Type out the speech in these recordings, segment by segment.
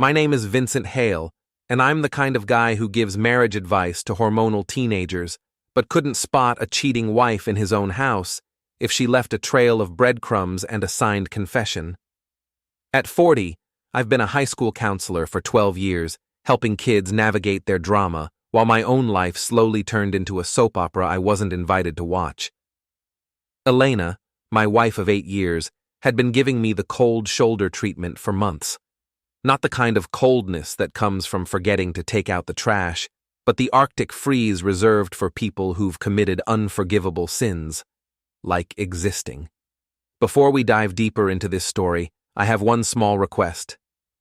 My name is Vincent Hale, and I'm the kind of guy who gives marriage advice to hormonal teenagers, but couldn't spot a cheating wife in his own house if she left a trail of breadcrumbs and a signed confession. At 40, I've been a high school counselor for 12 years, helping kids navigate their drama, while my own life slowly turned into a soap opera I wasn't invited to watch. Elena, my wife of 8 years, had been giving me the cold shoulder treatment for months. Not the kind of coldness that comes from forgetting to take out the trash, but the Arctic freeze reserved for people who've committed unforgivable sins, like existing. Before we dive deeper into this story, I have one small request.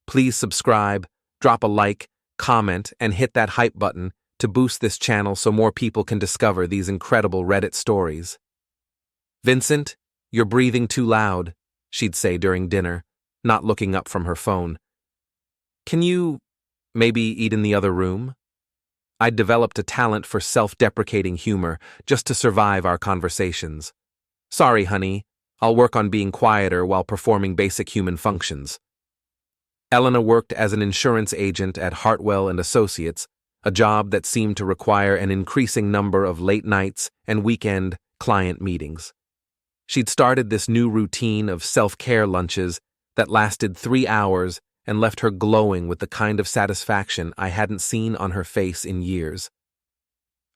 Please subscribe, drop a like, comment, and hit that hype button to boost this channel so more people can discover these incredible Reddit stories. "Vincent, you're breathing too loud," she'd say during dinner, not looking up from her phone. "Can you maybe eat in the other room?" I'd developed a talent for self-deprecating humor just to survive our conversations. "Sorry, honey, I'll work on being quieter while performing basic human functions." Elena worked as an insurance agent at Hartwell and Associates, a job that seemed to require an increasing number of late nights and weekend client meetings. She'd started this new routine of self-care lunches that lasted 3 hours and left her glowing with the kind of satisfaction I hadn't seen on her face in years.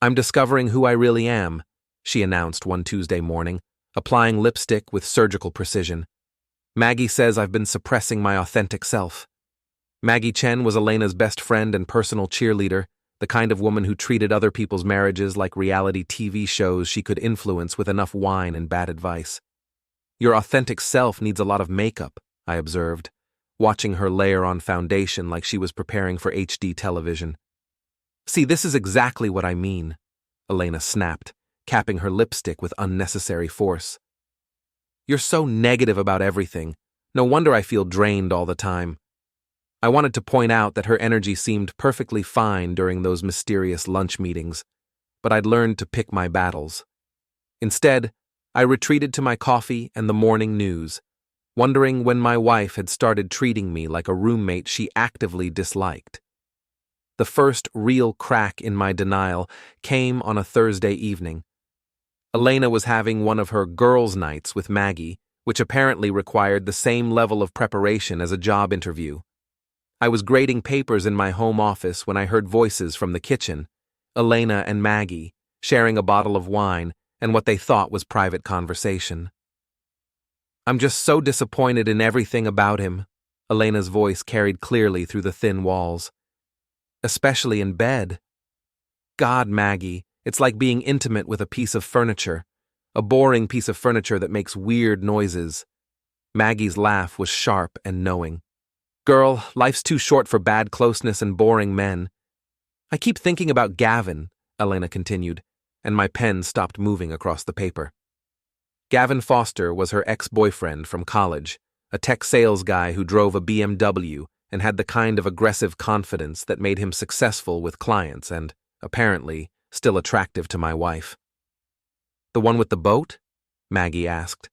"I'm discovering who I really am," she announced one Tuesday morning, applying lipstick with surgical precision. "Maggie says I've been suppressing my authentic self." Maggie Chen was Elena's best friend and personal cheerleader, the kind of woman who treated other people's marriages like reality TV shows she could influence with enough wine and bad advice. "Your authentic self needs a lot of makeup," I observed, watching her layer on foundation like she was preparing for HD television. "See, this is exactly what I mean," Elena snapped, capping her lipstick with unnecessary force. "You're so negative about everything. No wonder I feel drained all the time." I wanted to point out that her energy seemed perfectly fine during those mysterious lunch meetings, but I'd learned to pick my battles. Instead, I retreated to my coffee and the morning news, wondering when my wife had started treating me like a roommate she actively disliked. The first real crack in my denial came on a Thursday evening. Elena was having one of her girls' nights with Maggie, which apparently required the same level of preparation as a job interview. I was grading papers in my home office when I heard voices from the kitchen, Elena and Maggie, sharing a bottle of wine and what they thought was private conversation. "I'm just so disappointed in everything about him," Elena's voice carried clearly through the thin walls. "Especially in bed. God, Maggie, it's like being intimate with a piece of furniture, a boring piece of furniture that makes weird noises." Maggie's laugh was sharp and knowing. "Girl, life's too short for bad closeness and boring men." "I keep thinking about Gavin," Elena continued, and my pen stopped moving across the paper. Gavin Foster was her ex-boyfriend from college, a tech sales guy who drove a BMW and had the kind of aggressive confidence that made him successful with clients and, apparently, still attractive to my wife. "The one with the boat?" Maggie asked.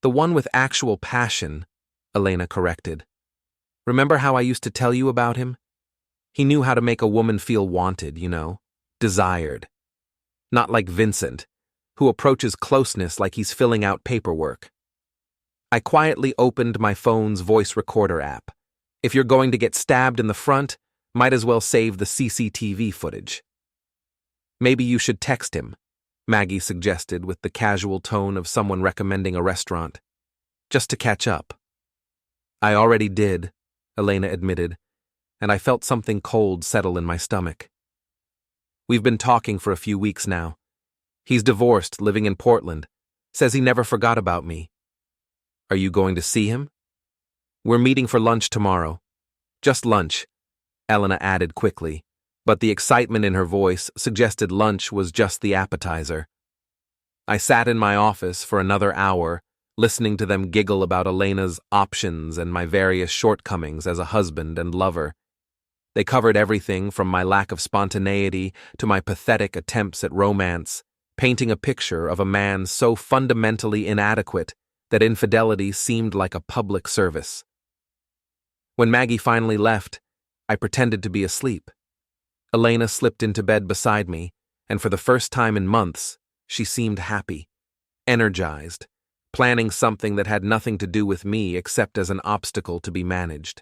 "The one with actual passion," Elena corrected. "Remember how I used to tell you about him? He knew how to make a woman feel wanted, desired. Not like Vincent, who approaches closeness like he's filling out paperwork." I quietly opened my phone's voice recorder app. If you're going to get stabbed in the front, might as well save the CCTV footage. "Maybe you should text him," Maggie suggested with the casual tone of someone recommending a restaurant. "Just to catch up." "I already did," Elena admitted, and I felt something cold settle in my stomach. "We've been talking for a few weeks now. He's divorced, living in Portland. Says he never forgot about me." "Are you going to see him?" "We're meeting for lunch tomorrow." "Just lunch," Elena added quickly, but the excitement in her voice suggested lunch was just the appetizer. I sat in my office for another hour, listening to them giggle about Elena's options and my various shortcomings as a husband and lover. They covered everything from my lack of spontaneity to my pathetic attempts at romance, painting a picture of a man so fundamentally inadequate that infidelity seemed like a public service. When Maggie finally left, I pretended to be asleep. Elena slipped into bed beside me, and for the first time in months, she seemed happy, energized, planning something that had nothing to do with me except as an obstacle to be managed.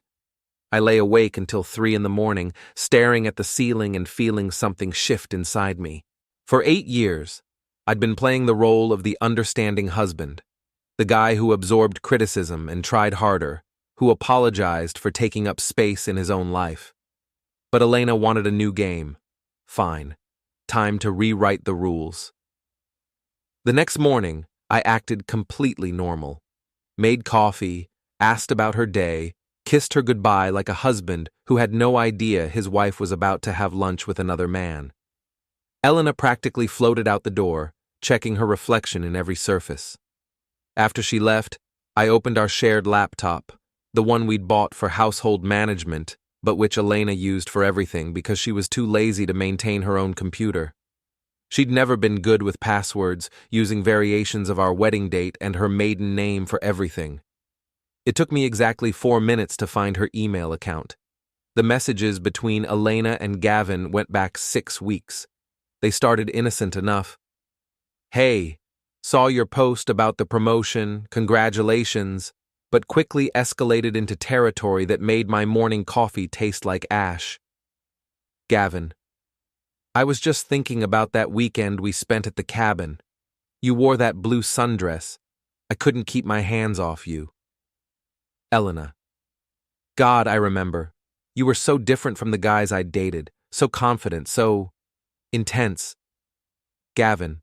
I lay awake until 3 in the morning, staring at the ceiling and feeling something shift inside me. For 8 years, I'd been playing the role of the understanding husband, the guy who absorbed criticism and tried harder, who apologized for taking up space in his own life. But Elena wanted a new game. Fine. Time to rewrite the rules. The next morning, I acted completely normal. Made coffee, asked about her day, kissed her goodbye like a husband who had no idea his wife was about to have lunch with another man. Elena practically floated out the door, checking her reflection in every surface. After she left, I opened our shared laptop, the one we'd bought for household management, but which Elena used for everything because she was too lazy to maintain her own computer. She'd never been good with passwords, using variations of our wedding date and her maiden name for everything. It took me exactly 4 minutes to find her email account. The messages between Elena and Gavin went back 6 weeks. They started innocent enough. "Hey, saw your post about the promotion, congratulations," but quickly escalated into territory that made my morning coffee taste like ash. Gavin: "I was just thinking about that weekend we spent at the cabin. You wore that blue sundress. I couldn't keep my hands off you." Elena: "God, I remember. You were so different from the guys I'd dated, so confident, so intense." Gavin: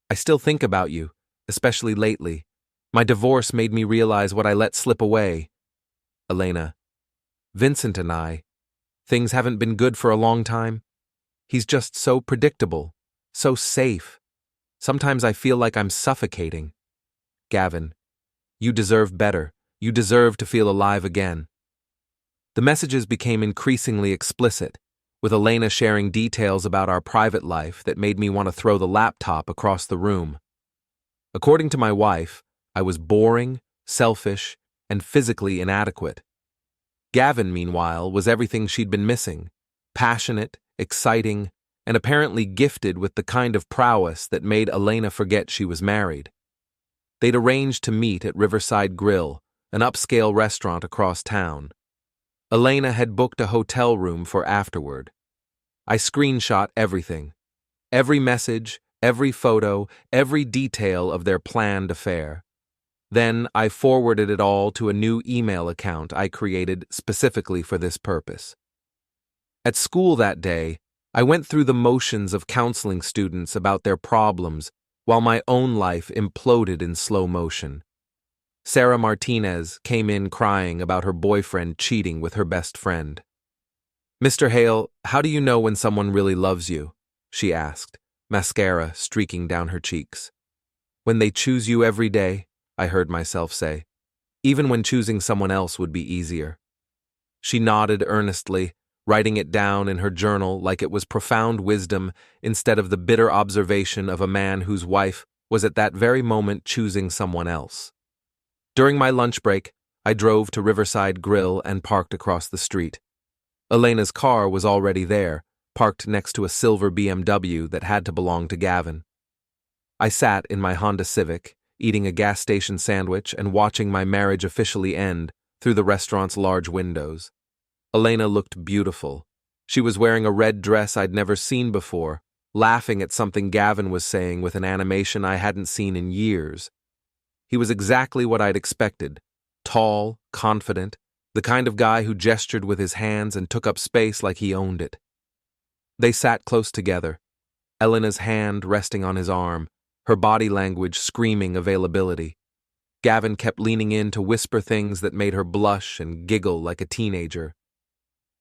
"I still think about you, especially lately. My divorce made me realize what I let slip away." Elena: "Vincent and I, things haven't been good for a long time. He's just so predictable, so safe. Sometimes I feel like I'm suffocating." Gavin: "You deserve better. You deserve to feel alive again." The messages became increasingly explicit, with Elena sharing details about our private life that made me want to throw the laptop across the room. According to my wife, I was boring, selfish, and physically inadequate. Gavin, meanwhile, was everything she'd been missing: passionate, exciting, and apparently gifted with the kind of prowess that made Elena forget she was married. They'd arranged to meet at Riverside Grill, an upscale restaurant across town. Elena had booked a hotel room for afterward. I screenshot everything. Every message, every photo, every detail of their planned affair. Then I forwarded it all to a new email account I created specifically for this purpose. At school that day, I went through the motions of counseling students about their problems while my own life imploded in slow motion. Sarah Martinez came in crying about her boyfriend cheating with her best friend. "Mr. Hale, how do you know when someone really loves you?" she asked, mascara streaking down her cheeks. "When they choose you every day," I heard myself say. "Even when choosing someone else would be easier." She nodded earnestly, writing it down in her journal like it was profound wisdom instead of the bitter observation of a man whose wife was at that very moment choosing someone else. During my lunch break, I drove to Riverside Grill and parked across the street. Elena's car was already there, parked next to a silver BMW that had to belong to Gavin. I sat in my Honda Civic, eating a gas station sandwich and watching my marriage officially end through the restaurant's large windows. Elena looked beautiful. She was wearing a red dress I'd never seen before, laughing at something Gavin was saying with an animation I hadn't seen in years. He was exactly what I'd expected: tall, confident, the kind of guy who gestured with his hands and took up space like he owned it. They sat close together, Elena's hand resting on his arm, her body language screaming availability. Gavin kept leaning in to whisper things that made her blush and giggle like a teenager.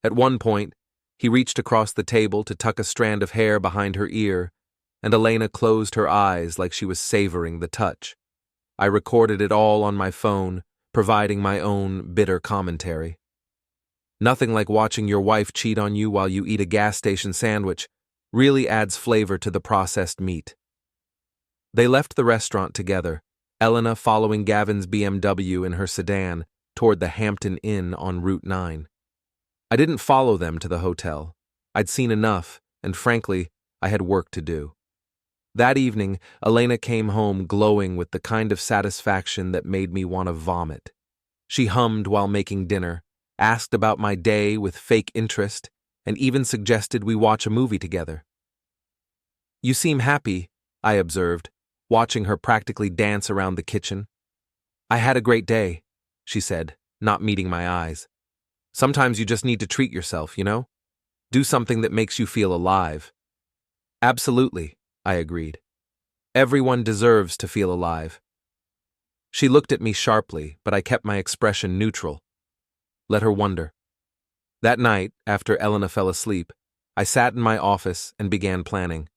At one point, he reached across the table to tuck a strand of hair behind her ear, and Elena closed her eyes like she was savoring the touch. I recorded it all on my phone, providing my own bitter commentary. Nothing like watching your wife cheat on you while you eat a gas station sandwich really adds flavor to the processed meat. They left the restaurant together, Elena following Gavin's BMW in her sedan, toward the Hampton Inn on Route 9. I didn't follow them to the hotel. I'd seen enough, and frankly, I had work to do. That evening, Elena came home glowing with the kind of satisfaction that made me want to vomit. She hummed while making dinner, asked about my day with fake interest, and even suggested we watch a movie together. "You seem happy," I observed, watching her practically dance around the kitchen. "I had a great day," she said, not meeting my eyes. "Sometimes you just need to treat yourself, you know? Do something that makes you feel alive." "Absolutely," I agreed. "Everyone deserves to feel alive." She looked at me sharply, but I kept my expression neutral. Let her wonder. That night, after Elena fell asleep, I sat in my office and began planning.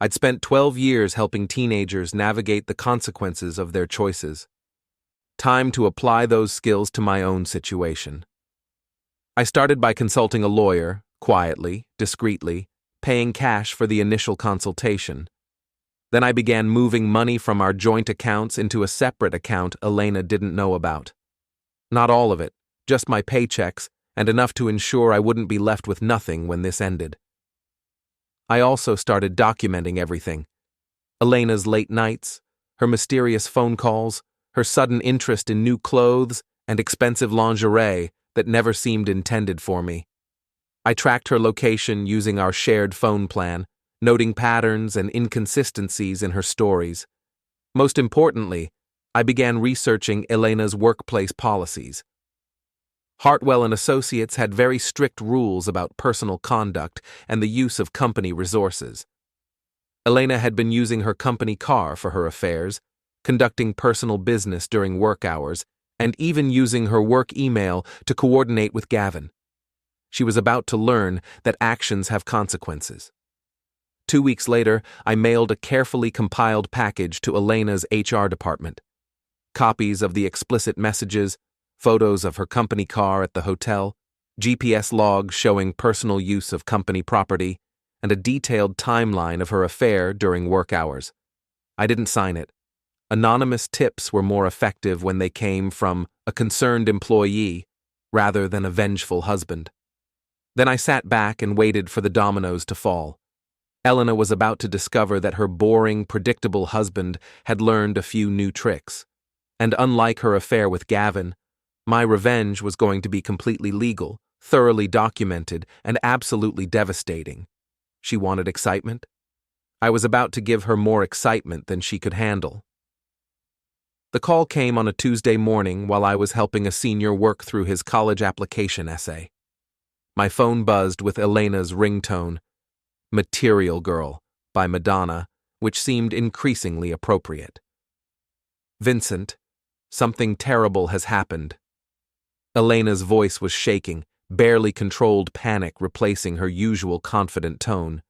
I'd spent 12 years helping teenagers navigate the consequences of their choices. Time to apply those skills to my own situation. I started by consulting a lawyer, quietly, discreetly, paying cash for the initial consultation. Then I began moving money from our joint accounts into a separate account Elena didn't know about. Not all of it, just my paychecks, and enough to ensure I wouldn't be left with nothing when this ended. I also started documenting everything. Elena's late nights, her mysterious phone calls, her sudden interest in new clothes and expensive lingerie that never seemed intended for me. I tracked her location using our shared phone plan, noting patterns and inconsistencies in her stories. Most importantly, I began researching Elena's workplace policies. Hartwell and Associates had very strict rules about personal conduct and the use of company resources. Elena had been using her company car for her affairs, conducting personal business during work hours, and even using her work email to coordinate with Gavin. She was about to learn that actions have consequences. 2 weeks later, I mailed a carefully compiled package to Elena's HR department. Copies of the explicit messages, photos of her company car at the hotel, GPS logs showing personal use of company property, and a detailed timeline of her affair during work hours. I didn't sign it. Anonymous tips were more effective when they came from a concerned employee rather than a vengeful husband. Then I sat back and waited for the dominoes to fall. Elena was about to discover that her boring, predictable husband had learned a few new tricks. And unlike her affair with Gavin, my revenge was going to be completely legal, thoroughly documented, and absolutely devastating. She wanted excitement? I was about to give her more excitement than she could handle. The call came on a Tuesday morning while I was helping a senior work through his college application essay. My phone buzzed with Elena's ringtone, "Material Girl" by Madonna, which seemed increasingly appropriate. "Vincent, something terrible has happened." Elena's voice was shaking, barely controlled panic replacing her usual confident tone.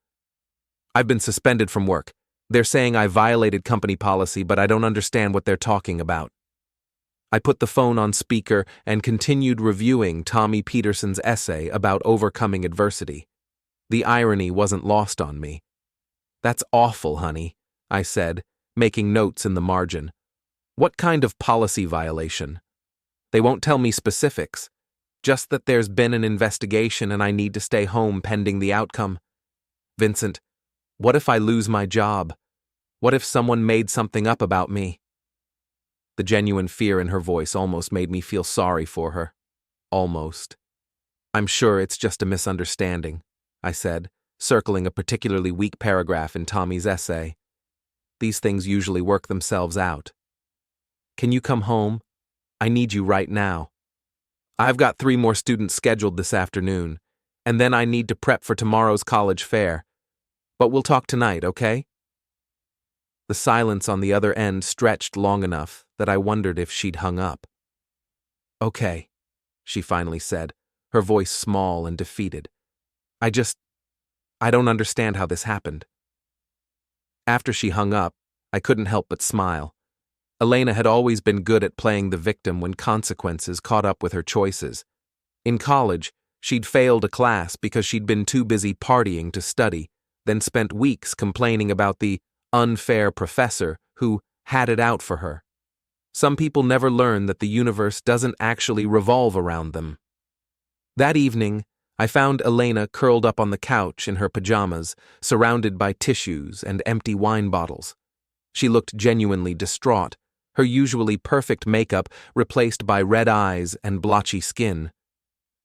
"I've been suspended from work. They're saying I violated company policy, but I don't understand what they're talking about." I put the phone on speaker and continued reviewing Tommy Peterson's essay about overcoming adversity. The irony wasn't lost on me. "That's awful, honey," I said, making notes in the margin. "What kind of policy violation?" "They won't tell me specifics, just that there's been an investigation and I need to stay home pending the outcome." "Vincent, what if I lose my job? What if someone made something up about me?" The genuine fear in her voice almost made me feel sorry for her. Almost. "I'm sure it's just a misunderstanding," I said, circling a particularly weak paragraph in Tommy's essay. "These things usually work themselves out. Can you come home? I need you right now. I've got 3 more students scheduled this afternoon, and then I need to prep for tomorrow's college fair. But we'll talk tonight, okay?" The silence on the other end stretched long enough that I wondered if she'd hung up. "Okay," she finally said, her voice small and defeated. I don't understand how this happened." After she hung up, I couldn't help but smile. Elena had always been good at playing the victim when consequences caught up with her choices. In college, she'd failed a class because she'd been too busy partying to study, then spent weeks complaining about the unfair professor who had it out for her. Some people never learn that the universe doesn't actually revolve around them. That evening, I found Elena curled up on the couch in her pajamas, surrounded by tissues and empty wine bottles. She looked genuinely distraught, her usually perfect makeup replaced by red eyes and blotchy skin.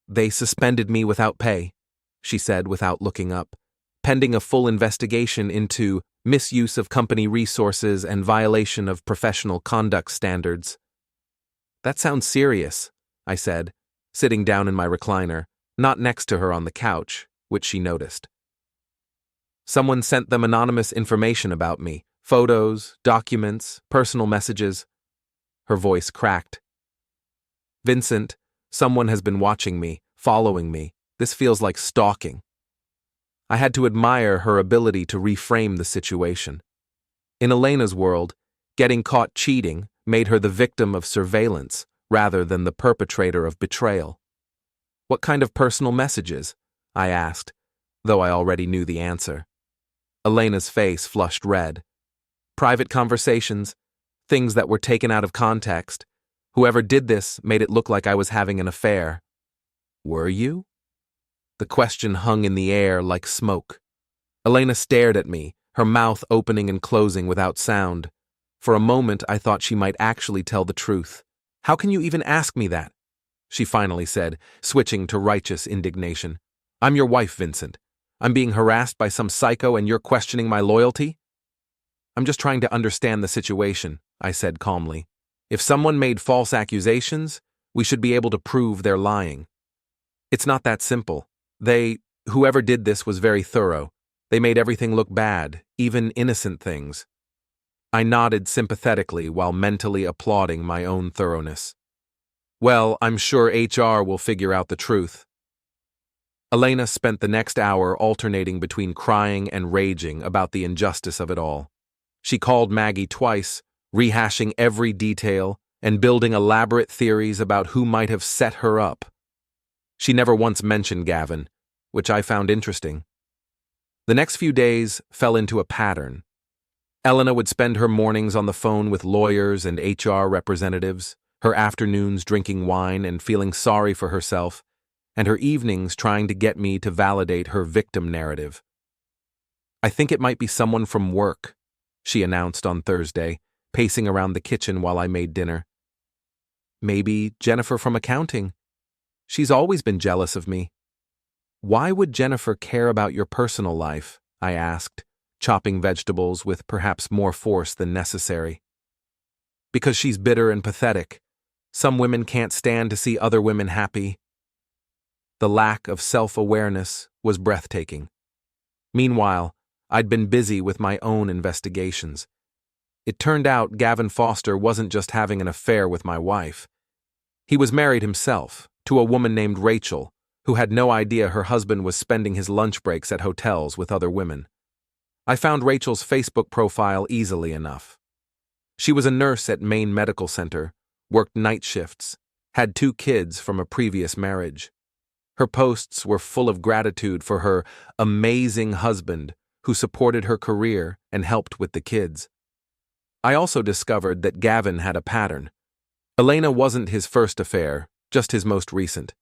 "They suspended me without pay," she said without looking up, "pending a full investigation into misuse of company resources and violation of professional conduct standards." "That sounds serious," I said, sitting down in my recliner, not next to her on the couch, which she noticed. "Someone sent them anonymous information about me, photos, documents, personal messages." Her voice cracked. "Vincent, someone has been watching me, following me. This feels like stalking." I had to admire her ability to reframe the situation. In Elena's world, getting caught cheating made her the victim of surveillance rather than the perpetrator of betrayal. "What kind of personal messages?" I asked, though I already knew the answer. Elena's face flushed red. "Private conversations, things that were taken out of context. Whoever did this made it look like I was having an affair." "Were you?" The question hung in the air like smoke. Elena stared at me, her mouth opening and closing without sound. For a moment, I thought she might actually tell the truth. "How can you even ask me that?" she finally said, switching to righteous indignation. "I'm your wife, Vincent. I'm being harassed by some psycho and you're questioning my loyalty?" "I'm just trying to understand the situation," I said calmly. "If someone made false accusations, we should be able to prove they're lying. It's not that simple. Whoever did this was very thorough. They made everything look bad, even innocent things." I nodded sympathetically while mentally applauding my own thoroughness. "Well, I'm sure HR will figure out the truth." Elena spent the next hour alternating between crying and raging about the injustice of it all. She called Maggie twice, rehashing every detail and building elaborate theories about who might have set her up. She never once mentioned Gavin, which I found interesting. The next few days fell into a pattern. Elena would spend her mornings on the phone with lawyers and HR representatives, her afternoons drinking wine and feeling sorry for herself, and her evenings trying to get me to validate her victim narrative. "I think it might be someone from work," she announced on Thursday, pacing around the kitchen while I made dinner. "Maybe Jennifer from accounting. She's always been jealous of me." "Why would Jennifer care about your personal life?" I asked, chopping vegetables with perhaps more force than necessary. "Because she's bitter and pathetic. Some women can't stand to see other women happy." The lack of self-awareness was breathtaking. Meanwhile, I'd been busy with my own investigations. It turned out Gavin Foster wasn't just having an affair with my wife. He was married himself, to a woman named Rachel, who had no idea her husband was spending his lunch breaks at hotels with other women. I found Rachel's Facebook profile easily enough. She was a nurse at Maine Medical Center, worked night shifts, had 2 kids from a previous marriage. Her posts were full of gratitude for her amazing husband who supported her career and helped with the kids. I also discovered that Gavin had a pattern. Elena wasn't his first affair, just his most recent.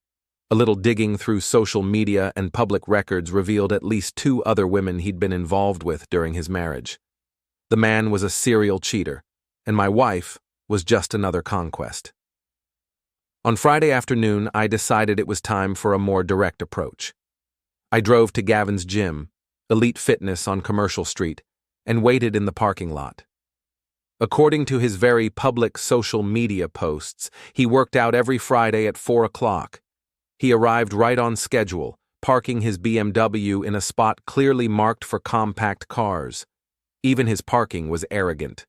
A little digging through social media and public records revealed at least 2 other women he'd been involved with during his marriage. The man was a serial cheater, and my wife was just another conquest. On Friday afternoon, I decided it was time for a more direct approach. I drove to Gavin's gym, Elite Fitness on Commercial Street, and waited in the parking lot. According to his very public social media posts, he worked out every Friday at 4 o'clock. He arrived right on schedule, parking his BMW in a spot clearly marked for compact cars. Even his parking was arrogant.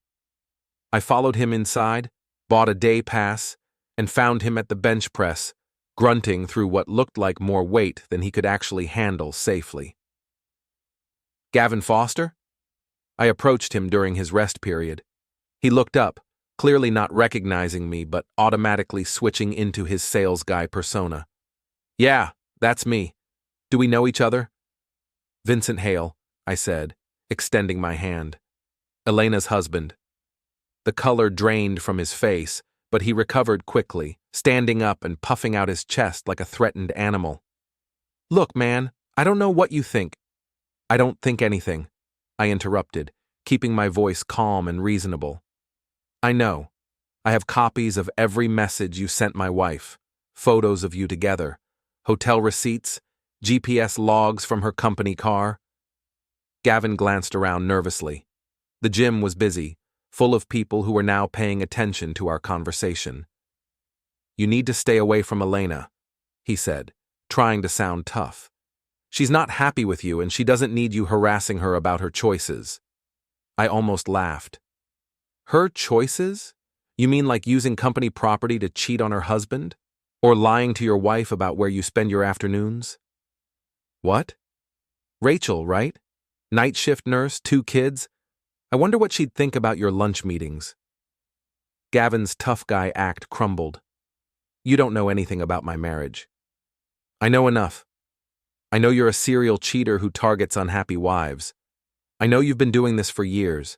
I followed him inside, bought a day pass, and found him at the bench press, grunting through what looked like more weight than he could actually handle safely. "Gavin Foster?" I approached him during his rest period. He looked up, clearly not recognizing me but automatically switching into his sales guy persona. "Yeah, that's me. Do we know each other?" "Vincent Hale," I said, extending my hand. "Elena's husband." The color drained from his face, but he recovered quickly, standing up and puffing out his chest like a threatened animal. "Look, man, I don't know what you think." "I don't think anything," I interrupted, keeping my voice calm and reasonable. "I know. I have copies of every message you sent my wife, photos of you together, hotel receipts, GPS logs from her company car." Gavin glanced around nervously. The gym was busy, full of people who were now paying attention to our conversation. "You need to stay away from Elena," he said, trying to sound tough. "She's not happy with you and she doesn't need you harassing her about her choices." I almost laughed. "Her choices? You mean like using company property to cheat on her husband? Or lying to your wife about where you spend your afternoons?" "What? Rachel, right? Night shift nurse, 2 kids? I wonder what she'd think about your lunch meetings." Gavin's tough guy act crumbled. "You don't know anything about my marriage." "I know enough. I know you're a serial cheater who targets unhappy wives. I know you've been doing this for years,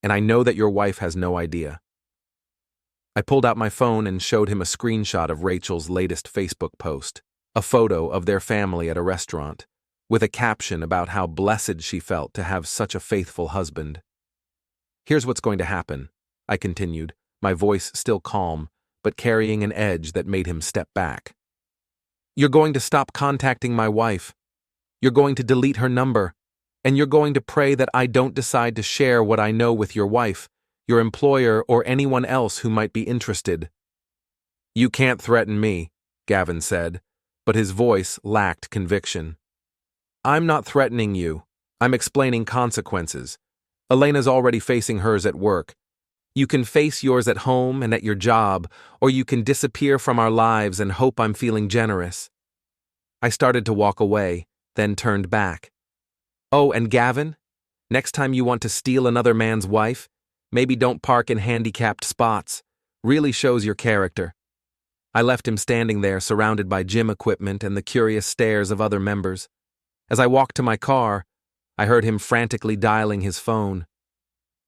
and I know that your wife has no idea." I pulled out my phone and showed him a screenshot of Rachel's latest Facebook post, a photo of their family at a restaurant, with a caption about how blessed she felt to have such a faithful husband. "Here's what's going to happen," I continued, my voice still calm, but carrying an edge that made him step back. "You're going to stop contacting my wife. You're going to delete her number. And you're going to pray that I don't decide to share what I know with your wife, your employer, or anyone else who might be interested." "You can't threaten me," Gavin said, but his voice lacked conviction. "I'm not threatening you. I'm explaining consequences. Elena's already facing hers at work. You can face yours at home and at your job, or you can disappear from our lives and hope I'm feeling generous." I started to walk away, then turned back. "Oh, and Gavin, next time you want to steal another man's wife, maybe don't park in handicapped spots. Really shows your character." I left him standing there surrounded by gym equipment and the curious stares of other members. As I walked to my car, I heard him frantically dialing his phone.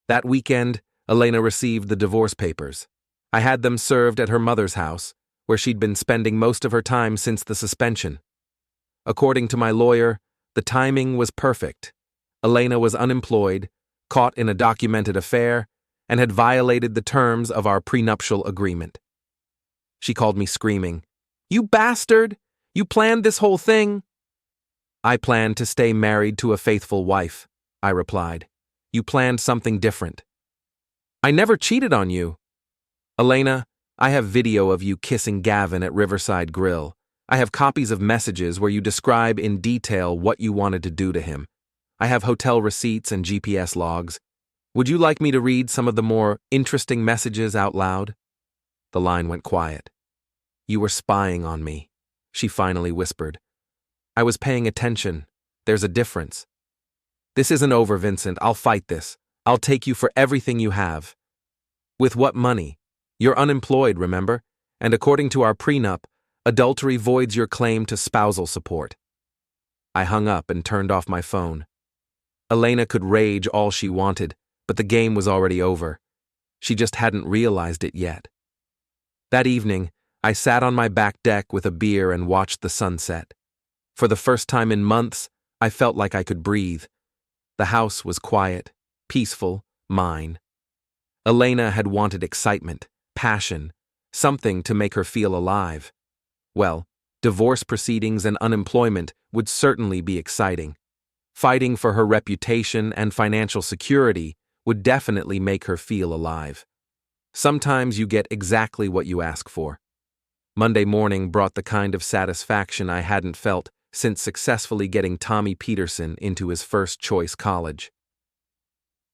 That weekend, Elena received the divorce papers. I had them served at her mother's house, where she'd been spending most of her time since the suspension. According to my lawyer, the timing was perfect. Elena was unemployed, caught in a documented affair, and had violated the terms of our prenuptial agreement. She called me screaming, "You bastard! You planned this whole thing!" "I planned to stay married to a faithful wife," I replied. "You planned something different." "I never cheated on you." "Elena, I have video of you kissing Gavin at Riverside Grill. I have copies of messages where you describe in detail what you wanted to do to him. I have hotel receipts and GPS logs. Would you like me to read some of the more interesting messages out loud?" The line went quiet. "You were spying on me," she finally whispered. "I was paying attention. There's a difference." "This isn't over, Vincent. I'll fight this. I'll take you for everything you have." "With what money? You're unemployed, remember? And according to our prenup, adultery voids your claim to spousal support." I hung up and turned off my phone. Elena could rage all she wanted, but the game was already over. She just hadn't realized it yet. That evening, I sat on my back deck with a beer and watched the sunset. For the first time in months, I felt like I could breathe. The house was quiet, peaceful, mine. Elena had wanted excitement, passion, something to make her feel alive. Well, divorce proceedings and unemployment would certainly be exciting. Fighting for her reputation and financial security would definitely make her feel alive. Sometimes you get exactly what you ask for. Monday morning brought the kind of satisfaction I hadn't felt since successfully getting Tommy Peterson into his first-choice college.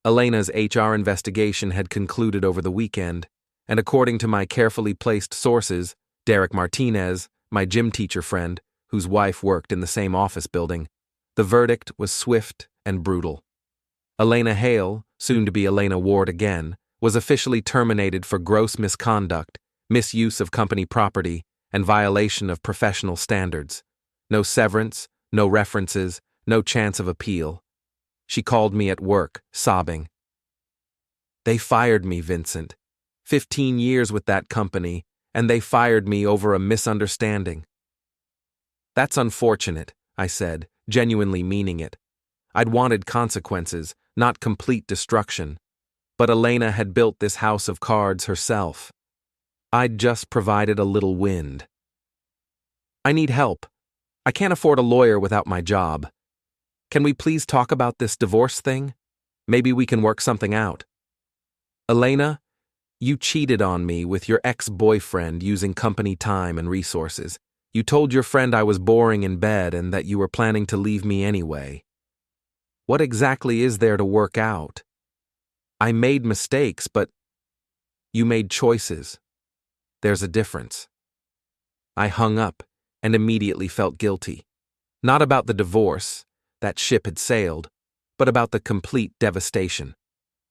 Elena's HR investigation had concluded over the weekend, and according to my carefully placed sources, Derek Martinez, my gym teacher friend, whose wife worked in the same office building, the verdict was swift and brutal. Elena Hale, soon to be Elena Ward again, was officially terminated for gross misconduct, misuse of company property, and violation of professional standards. No severance, no references, no chance of appeal. She called me at work, sobbing. They fired me, Vincent. 15 years with that company, and they fired me over a misunderstanding. That's unfortunate, I said, genuinely meaning it. I'd wanted consequences, not complete destruction. But Elena had built this house of cards herself. I'd just provided a little wind. I need help. I can't afford a lawyer without my job. Can we please talk about this divorce thing? Maybe we can work something out. Elena, you cheated on me with your ex-boyfriend using company time and resources. You told your friend I was boring in bed and that you were planning to leave me anyway. What exactly is there to work out? I made mistakes, but you made choices. There's a difference. I hung up and immediately felt guilty. Not about the divorce, that ship had sailed, but about the complete devastation.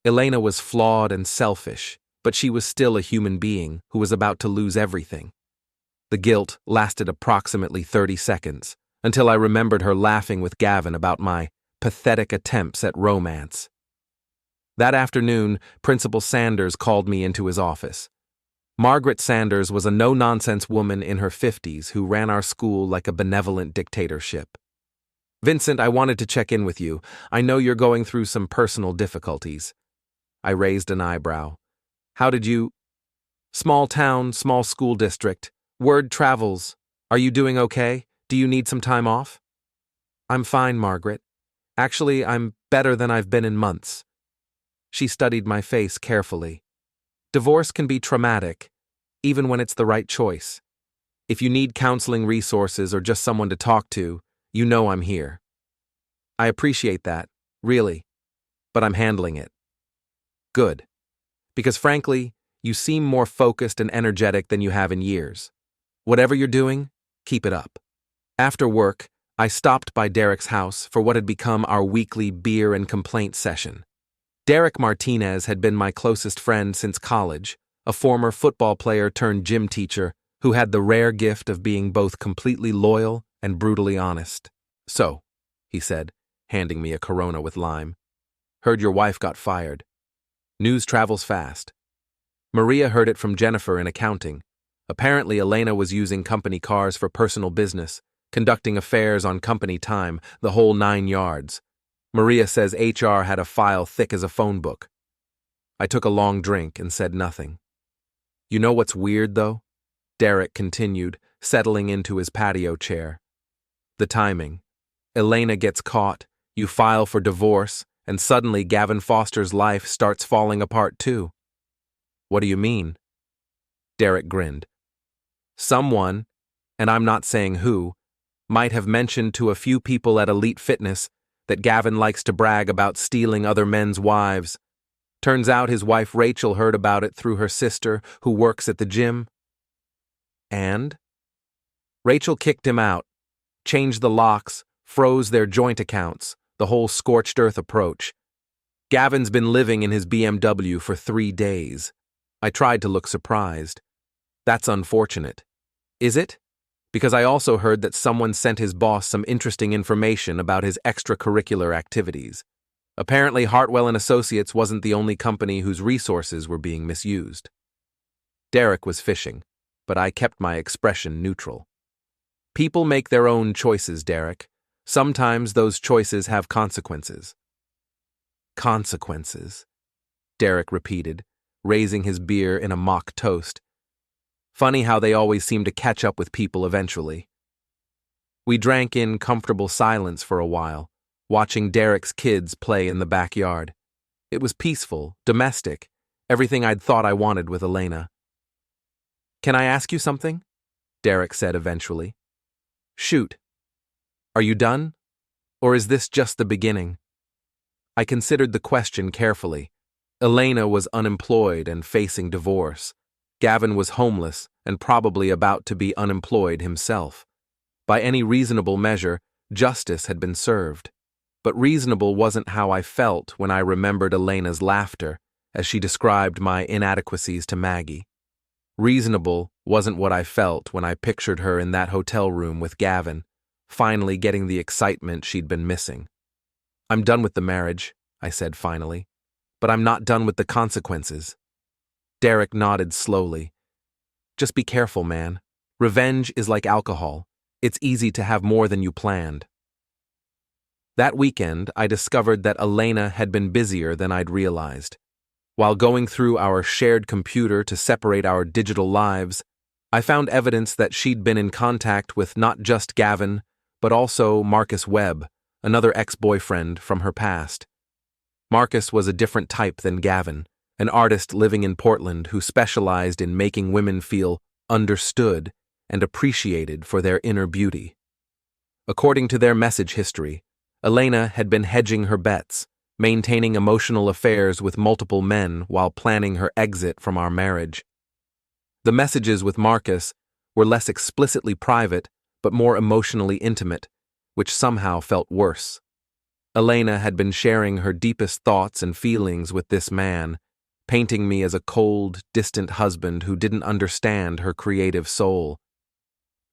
Elena was flawed and selfish, but she was still a human being who was about to lose everything. The guilt lasted approximately 30 seconds, until I remembered her laughing with Gavin about my pathetic attempts at romance. That afternoon, Principal Sanders called me into his office. Margaret Sanders was a no-nonsense woman in her 50s who ran our school like a benevolent dictatorship. Vincent, I wanted to check in with you. I know you're going through some personal difficulties. I raised an eyebrow. How did you... Small town, small school district. Word travels. Are you doing okay? Do you need some time off? I'm fine, Margaret. Actually, I'm better than I've been in months. She studied my face carefully. Divorce can be traumatic, even when it's the right choice. If you need counseling resources or just someone to talk to, you know I'm here. I appreciate that, really, but I'm handling it. Good. Because frankly, you seem more focused and energetic than you have in years. Whatever you're doing, keep it up. After work, I stopped by Derek's house for what had become our weekly beer and complaint session. Derek Martinez had been my closest friend since college, a former football player turned gym teacher who had the rare gift of being both completely loyal and brutally honest. So, he said, handing me a Corona with lime. Heard your wife got fired. News travels fast. Maria heard it from Jennifer in accounting. Apparently, Elena was using company cars for personal business, conducting affairs on company time, the whole 9 yards. Maria says HR had a file thick as a phone book. I took a long drink and said nothing. You know what's weird, though? Derek continued, settling into his patio chair. The timing. Elena gets caught, you file for divorce, and suddenly Gavin Foster's life starts falling apart too. What do you mean? Derek grinned. Someone, and I'm not saying who, might have mentioned to a few people at Elite Fitness that Gavin likes to brag about stealing other men's wives. Turns out his wife Rachel heard about it through her sister, who works at the gym. And? Rachel kicked him out, changed the locks, froze their joint accounts, the whole scorched earth approach. Gavin's been living in his BMW for 3 days. I tried to look surprised. That's unfortunate. Is it? Because I also heard that someone sent his boss some interesting information about his extracurricular activities. Apparently, Hartwell & Associates wasn't the only company whose resources were being misused. Derek was fishing, but I kept my expression neutral. People make their own choices, Derek. Sometimes those choices have consequences. Consequences, Derek repeated, raising his beer in a mock toast. Funny how they always seem to catch up with people eventually. We drank in comfortable silence for a while, watching Derek's kids play in the backyard. It was peaceful, domestic, everything I'd thought I wanted with Elena. Can I ask you something? Derek said eventually. Shoot. Are you done? Or is this just the beginning? I considered the question carefully. Elena was unemployed and facing divorce. Gavin was homeless and probably about to be unemployed himself. By any reasonable measure, justice had been served. But reasonable wasn't how I felt when I remembered Elena's laughter as she described my inadequacies to Maggie. Reasonable wasn't what I felt when I pictured her in that hotel room with Gavin, finally getting the excitement she'd been missing. I'm done with the marriage, I said finally. but I'm not done with the consequences. Derek nodded slowly. Just be careful, man. Revenge is like alcohol. It's easy to have more than you planned. That weekend, I discovered that Elena had been busier than I'd realized. While going through our shared computer to separate our digital lives, I found evidence that she'd been in contact with not just Gavin, but also Marcus Webb, another ex-boyfriend from her past. Marcus was a different type than Gavin, an artist living in Portland who specialized in making women feel understood and appreciated for their inner beauty. According to their message history, Elena had been hedging her bets, maintaining emotional affairs with multiple men while planning her exit from our marriage. The messages with Marcus were less explicitly private, but more emotionally intimate, which somehow felt worse. Elena had been sharing her deepest thoughts and feelings with this man, painting me as a cold, distant husband who didn't understand her creative soul.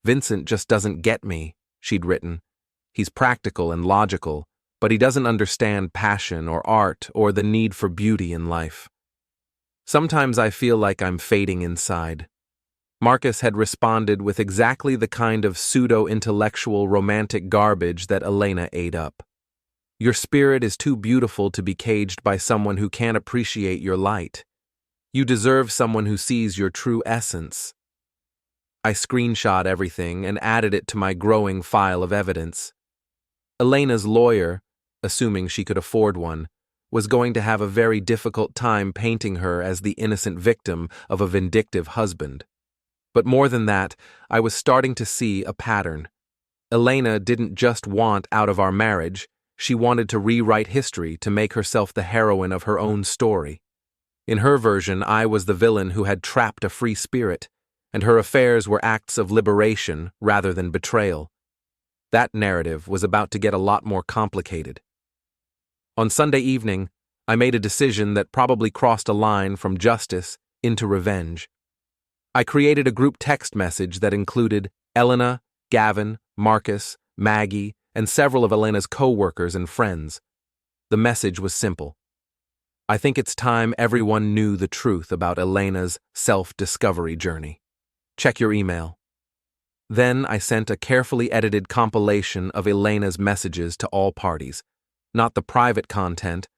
Vincent just doesn't get me, she'd written. He's practical and logical, but he doesn't understand passion or art or the need for beauty in life. Sometimes I feel like I'm fading inside. Marcus had responded with exactly the kind of pseudo-intellectual romantic garbage that Elena ate up. Your spirit is too beautiful to be caged by someone who can't appreciate your light. You deserve someone who sees your true essence. I screenshot everything and added it to my growing file of evidence. Elena's lawyer, assuming she could afford one, was going to have a very difficult time painting her as the innocent victim of a vindictive husband. But more than that, I was starting to see a pattern. Elena didn't just want out of our marriage, she wanted to rewrite history to make herself the heroine of her own story. In her version, I was the villain who had trapped a free spirit, and her affairs were acts of liberation rather than betrayal. That narrative was about to get a lot more complicated. On Sunday evening, I made a decision that probably crossed a line from justice into revenge. I created a group text message that included Elena, Gavin, Marcus, Maggie, and several of Elena's co-workers and friends. The message was simple. I think it's time everyone knew the truth about Elena's self-discovery journey. Check your email. Then I sent a carefully edited compilation of Elena's messages to all parties. Not the private content,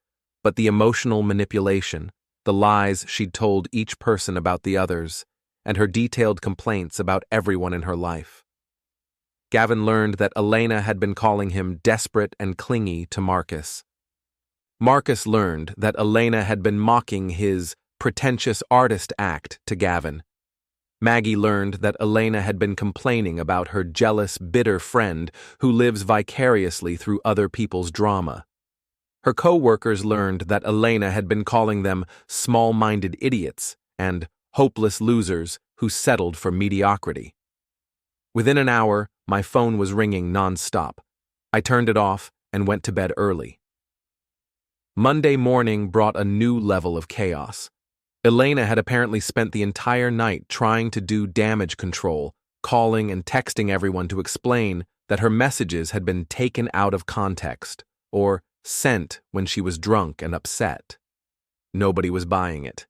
but the emotional manipulation, the lies she'd told each person about the others, and her detailed complaints about everyone in her life. Gavin learned that Elena had been calling him desperate and clingy to Marcus. Marcus learned that Elena had been mocking his pretentious artist act to Gavin. Maggie learned that Elena had been complaining about her jealous, bitter friend who lives vicariously through other people's drama. Her co-workers learned that Elena had been calling them small-minded idiots and hopeless losers who settled for mediocrity. Within an hour, my phone was ringing non-stop. I turned it off and went to bed early. Monday morning brought a new level of chaos. Elena had apparently spent the entire night trying to do damage control, calling and texting everyone to explain that her messages had been taken out of context, or sent when she was drunk and upset. Nobody was buying it.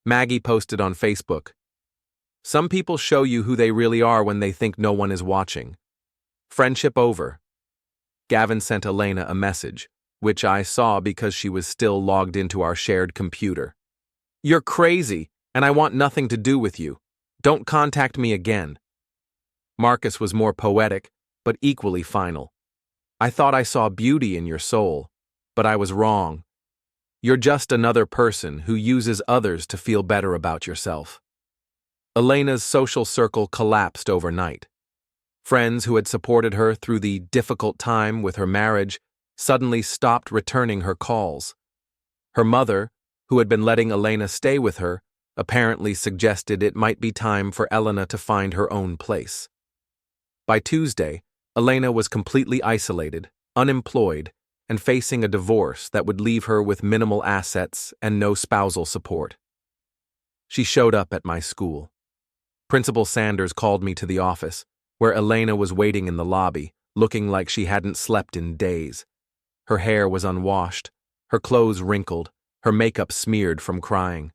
Maggie posted on Facebook, "Some people show you who they really are when they think no one is watching. Friendship over." Gavin sent Elena a message, which I saw because she was still logged into our shared computer. "You're crazy, and I want nothing to do with you. Don't contact me again." Marcus was more poetic, but equally final. "I thought I saw beauty in your soul, but I was wrong. You're just another person who uses others to feel better about yourself." Elena's social circle collapsed overnight. Friends who had supported her through the difficult time with her marriage suddenly stopped returning her calls. Her mother, who had been letting Elena stay with her, apparently suggested it might be time for Elena to find her own place. By Tuesday, Elena was completely isolated, unemployed, and facing a divorce that would leave her with minimal assets and no spousal support. She showed up at my school. Principal Sanders called me to the office, where Elena was waiting in the lobby, looking like she hadn't slept in days. Her hair was unwashed, her clothes wrinkled, her makeup smeared from crying.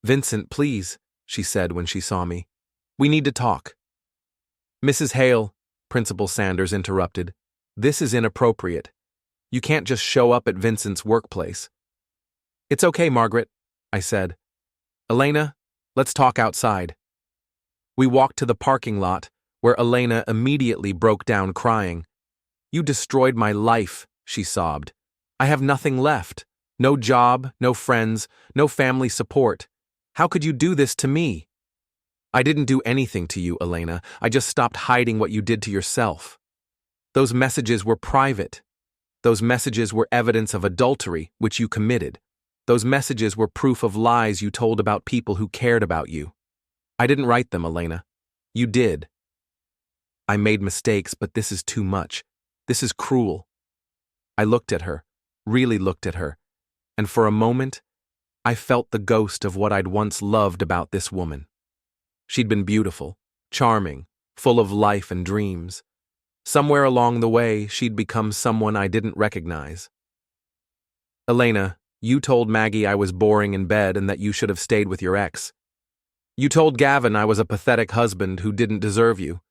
"Vincent, please," she said when she saw me. "We need to talk." "Mrs. Hale," Principal Sanders interrupted, "this is inappropriate. You can't just show up at Vincent's workplace." "It's okay, Margaret," I said. "Elena, let's talk outside." We walked to the parking lot, where Elena immediately broke down crying. "You destroyed my life," she sobbed. "I have nothing left. No job, no friends, no family support. How could you do this to me?" "I didn't do anything to you, Elena. I just stopped hiding what you did to yourself. Those messages were private. Those messages were evidence of adultery, which you committed. Those messages were proof of lies you told about people who cared about you. I didn't write them, Elena. You did. I made mistakes, but this is too much. This is cruel." I looked at her, really looked at her, and for a moment, I felt the ghost of what I'd once loved about this woman. She'd been beautiful, charming, full of life and dreams. Somewhere along the way, she'd become someone I didn't recognize. "Elena, you told Maggie I was boring in bed and that you should have stayed with your ex. You told Gavin I was a pathetic husband who didn't deserve you.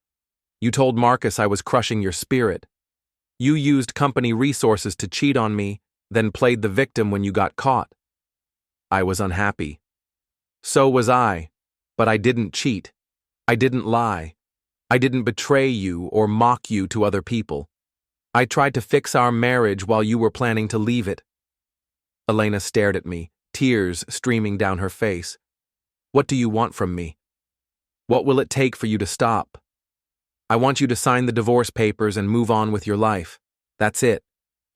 You told Marcus I was crushing your spirit. You used company resources to cheat on me, then played the victim when you got caught. I was unhappy. So was I, but I didn't cheat. I didn't lie. I didn't betray you or mock you to other people. I tried to fix our marriage while you were planning to leave it." Elena stared at me, tears streaming down her face. "What do you want from me? What will it take for you to stop? I want you to sign the divorce papers and move on with your life. That's it.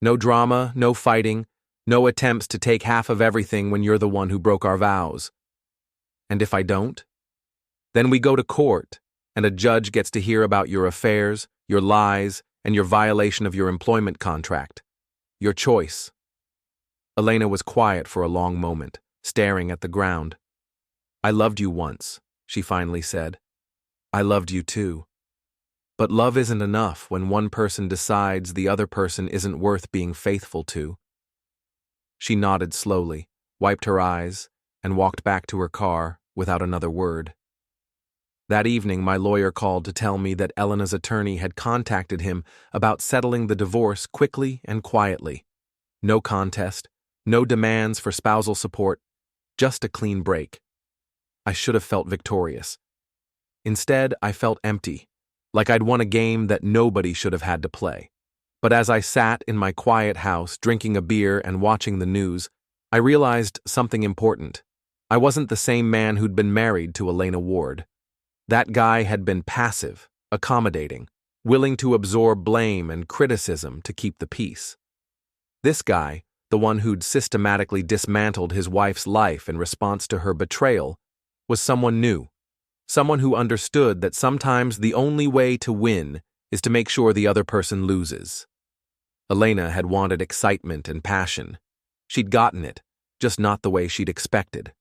No drama, no fighting, no attempts to take half of everything when you're the one who broke our vows. And if I don't? Then we go to court, and a judge gets to hear about your affairs, your lies, and your violation of your employment contract. Your choice." Elena was quiet for a long moment, staring at the ground. "I loved you once," she finally said. "I loved you too. But love isn't enough when one person decides the other person isn't worth being faithful to." She nodded slowly, wiped her eyes, and walked back to her car without another word. That evening, my lawyer called to tell me that Elena's attorney had contacted him about settling the divorce quickly and quietly. No contest, no demands for spousal support, just a clean break. I should have felt victorious. Instead, I felt empty, like I'd won a game that nobody should have had to play. But as I sat in my quiet house, drinking a beer and watching the news, I realized something important. I wasn't the same man who'd been married to Elena Ward. That guy had been passive, accommodating, willing to absorb blame and criticism to keep the peace. This guy, the one who'd systematically dismantled his wife's life in response to her betrayal, was someone new. Someone who understood that sometimes the only way to win is to make sure the other person loses. Elena had wanted excitement and passion. She'd gotten it, just not the way she'd expected.